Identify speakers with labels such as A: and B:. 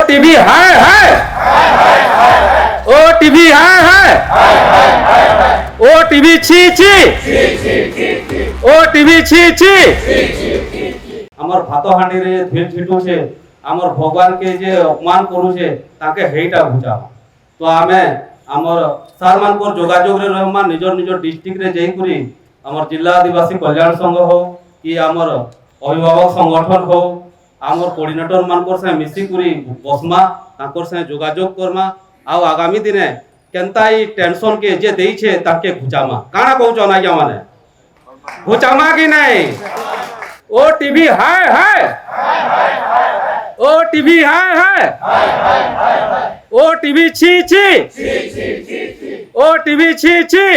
A: TV है ओ TV है ओ TV छी छी ओ टीवी छी छी আমার ভাত হাঁড়িরে ধীর ছিটুছে আমার ভগবান কে যে অপমান করুছে তাকে হেইটা বুঝা তো আমি আমার সার মানকর যোগাযোগরে রহমান নিজর নিজর ডিস্ট্রিক্ট রে যাই করি আমার জিলা আদিবাসী কল্যাণ সংঘ হোক কি আমার অভিভাবক সংগঠন হোক আমার কোঅর্ডিনেটর মানকর সে মিশি করি বসমা তাকর সে যোগাযোগ করমা আও আগামী দিনে কেনতা এই টেনশন কে যে দেইছে তাকে ঘুচামা কানা কହୁছ না কি মানে ঘুচামা কি নাই ओ टीवी है ओ टीवी है ओ टीवी छी छी ओ टीवी छी छी